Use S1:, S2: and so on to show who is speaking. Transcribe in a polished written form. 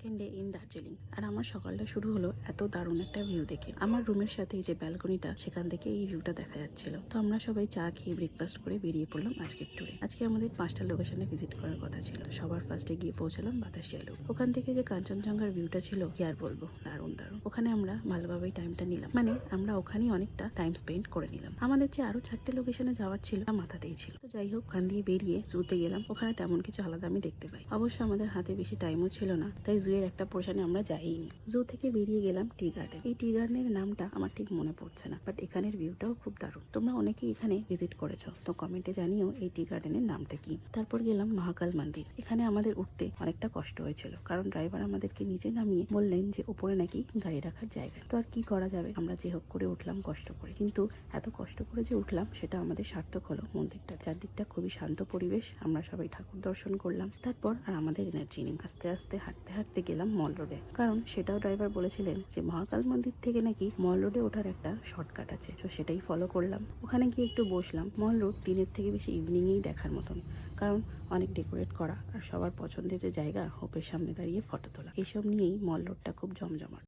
S1: Second day in Darjeeling. আর আমার সকালটা শুরু হলো এত দারুণ একটা ভিউ দেখে। আমার রুমের সাথে যে ব্যালকনিটা, সেখান থেকে এই ভিউটা দেখা যাচ্ছিল। তো আমরা সবাই চা খেয়ে ব্রেকফাস্ট করে বেরিয়ে পড়লাম আজকের ট্যুরে। আজকে আমাদের 5টা লোকেশনে ভিজিট করার কথা ছিল। সবার ফার্স্টে গিয়ে পৌঁছালাম বাতাসিয়া লুপ। ওখান থেকে যে কাঞ্চনজঙ্ঘার ভিউটা ছিল কি আর বলবো, দারুণ দারুণ। ওখানে আমরা ভালোভাবেই টাইমটা নিলাম, মানে আমরা ওখানেই অনেকটা টাইম স্পেন্ড করে নিলাম। আমাদের যে আরো 4টে লোকেশনে যাওয়ার ছিল তা মাথাতেই ছিল। তো যাই হোক, ওখান দিয়ে বেরিয়ে জুতে গেলাম। ওখানে তেমন কিছু আলাদা আমি দেখতে পাই। অবশ্য আমাদের হাতে বেশি টাইমও ছিল না, তাই জুয়ের একটা পোর্শনে আমরা যাইনি। জু থেকে বেরিয়ে গেলাম টি গার্ডেন। এই টি গার্ডেনের নামটা আমার ঠিক মনে পড়ছে না, বাট এখানের ভিউটাও খুব দারুণ। তোমরা অনেকেই এখানে ভিজিট করেছো, তো কমেন্টে জানিও এই টি গার্ডেনের নামটা কি। তারপর গেলাম মহাকাল মন্দির। এখানে আমাদের উঠতে অনেকটা কষ্ট হয়েছিল, কারণ ড্রাইভার আমাদেরকে নিচে নামিয়ে বললেন যে উপরে নাকি গাড়ি রাখার জায়গা। তো আর কি করা যাবে, আমরা যে হোক করে উঠলাম কষ্ট করে। কিন্তু এত কষ্ট করে যে উঠলাম সেটা আমাদের সার্থক হলো। মন্দিরটা চারদিকটা খুবই শান্ত পরিবেশ, আমরা সবাই ঠাকুর দর্শন করলাম। তারপর আর আমাদের এনার্জি নেই, আস্তে আস্তে হাঁটতে হাঁটতে গেলাম মল রোডে, কারণ সেটাও ড্রাইভার বলেছিলেন যে মহাকাল মন্দির থেকে নাকি মল রোডে ওঠার একটা শর্টকাট আছে। তো সেটাই ফলো করলাম। ওখানে গিয়ে একটু বসলাম। মল রোড দিনের থেকে বেশি ইভিনিংয়েই দেখার মতন, কারণ অনেক ডেকোরেট করা আর সবার পছন্দের যে জায়গা, হোপের সামনে দাঁড়িয়ে ফটো তোলা, এইসব নিয়েই মল রোডটা খুব জমজমাট।